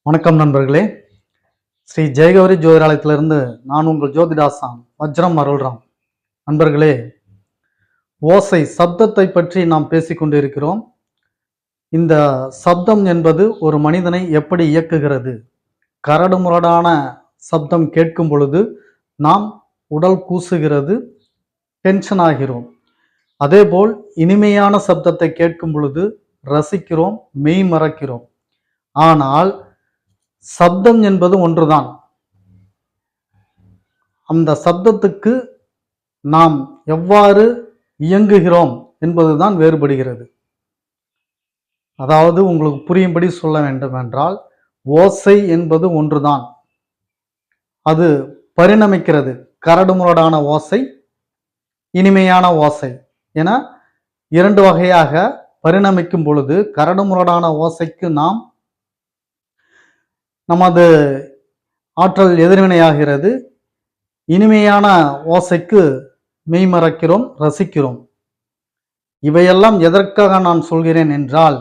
வணக்கம் நண்பர்களே. ஸ்ரீ ஜெயகௌரி ஜோதிடாலயத்திலிருந்து நான் உங்கள் ஜோதிடாசான் வஜ்ரம் அருள்ராம். நண்பர்களே, ஓசை சப்தத்தை பற்றி நாம் பேசிக்கொண்டிருக்கிறோம். இந்த சப்தம் என்பது ஒரு மனிதனை எப்படி இயக்குகிறது? கரடுமுரடான சப்தம் கேட்கும் பொழுது நாம் உடல் கூசுகிறது, டென்ஷன் ஆகிறோம். அதேபோல் இனிமையான சப்தத்தை கேட்கும் பொழுது ரசிக்கிறோம், மெய் மறக்கிறோம். ஆனால் சப்தம் என்பது ஒன்றுதான். அந்த சப்தத்துக்கு நாம் எவ்வாறு இயங்குகிறோம் என்பதுதான் வேறுபடுகிறது. அதாவது உங்களுக்கு புரியும்படி சொல்ல வேண்டும் என்றால், ஓசை என்பது ஒன்றுதான். அது பரிணமிக்கிறது. கரடுமுரடான ஓசை, இனிமையான ஓசை என இரண்டு வகையாக பரிணமிக்கும் பொழுது, கரடுமுரடான ஓசைக்கு நாம் நமது ஆற்றல் எதிர்வினையாகிறது. இனிமையான ஓசைக்கு மெய்மறக்கிறோம், ரசிக்கிறோம். இவையெல்லாம் எதற்காக நான் சொல்கிறேன் என்றால்,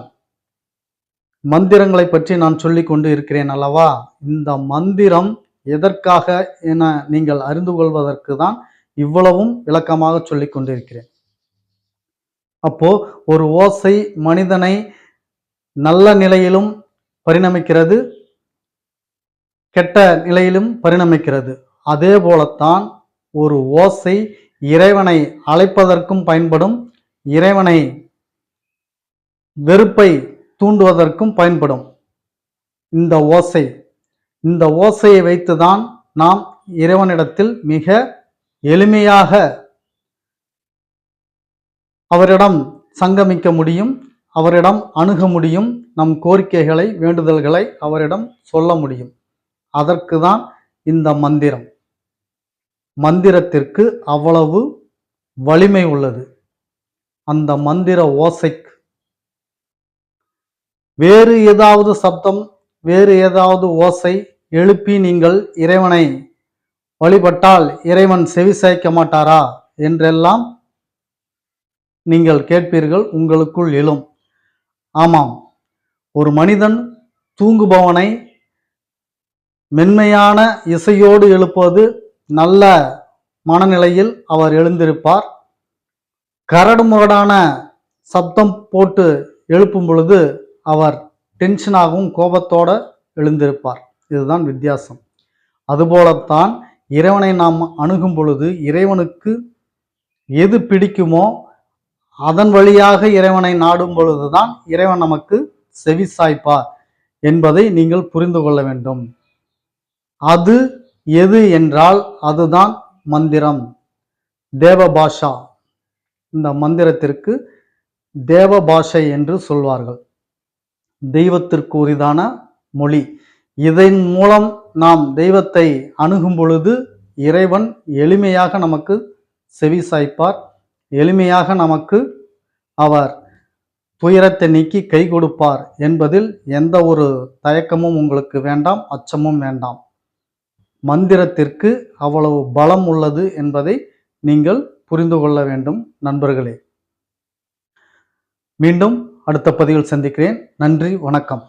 மந்திரங்களை பற்றி நான் சொல்லிக் கொண்டு இருக்கிறேன் அல்லவா? இந்த மந்திரம் எதற்காக என நீங்கள் அறிந்து கொள்வதற்கு தான் இவ்வளவும் விளக்கமாக சொல்லிக் கொண்டிருக்கிறேன். அப்போ ஒரு ஓசை மனிதனை நல்ல நிலையிலும் பரிணமிக்கிறது, கெட்ட நிலையிலும் பரிணமிக்கிறது. அதே போலத்தான் ஒரு ஓசை இறைவனை அழைப்பதற்கும் பயன்படும், இறைவனை வெறுப்பை தூண்டுவதற்கும் பயன்படும். இந்த ஓசையை வைத்துதான் நாம் இறைவனிடத்தில் மிக எளிமையாக அவரிடம் சங்கமிக்க முடியும், அவரிடம் அணுக முடியும், நம் கோரிக்கைகளை, வேண்டுதல்களை அவரிடம் சொல்ல முடியும். அதற்கு தான் இந்த மந்திரம். மந்திரத்திற்கு அவ்வளவு வலிமை உள்ளது. அந்த மந்திர ஓசைக்கு வேறு ஏதாவது சப்தம், வேறு ஏதாவது ஓசை எழுப்பி நீங்கள் இறைவனை வழிபட்டால் இறைவன் செவி சாய்க்க மாட்டாரா என்றெல்லாம் நீங்கள் கேட்பீர்கள், உங்களுக்குள் எழும். ஆமாம், ஒரு மனிதன் தூங்குபவனை மென்மையான இசையோடு எழுப்புவது நல்ல மனநிலையில் அவர் எழுந்திருப்பார். கரடுமுரடான சப்தம் போட்டு எழுப்பும் பொழுது அவர் டென்ஷனாகவும் கோபத்தோடு எழுந்திருப்பார். இதுதான் வித்தியாசம். அதுபோலத்தான் இறைவனை நாம் அணுகும் பொழுது இறைவனுக்கு எது பிடிக்குமோ அதன் வழியாக இறைவனை நாடும் பொழுதுதான் இறைவன் நமக்கு செவி சாய்ப்பார் என்பதை நீங்கள் புரிந்து கொள்ள வேண்டும். அது எது என்றால் அதுதான் மந்திரம், தேவபாஷா. இந்த மந்திரத்திற்கு தேவபாஷை என்று சொல்வார்கள். தெய்வத்திற்கு உரிதான மொழி. இதன் மூலம் நாம் தெய்வத்தை அணுகும் பொழுது இறைவன் எளிமையாக நமக்கு செவி சாய்ப்பார், எளிமையாக நமக்கு அவர் துயரத்தை நீக்கி கை கொடுப்பார் என்பதில் எந்த ஒரு தயக்கமும் உங்களுக்கு வேண்டாம், அச்சமும் வேண்டாம். மந்திரத்திற்கு அவ்வளவு பலம் உள்ளது என்பதை நீங்கள் புரிந்து கொள்ள வேண்டும் நண்பர்களே. மீண்டும் அடுத்த பதிவில் சந்திக்கிறேன். நன்றி, வணக்கம்.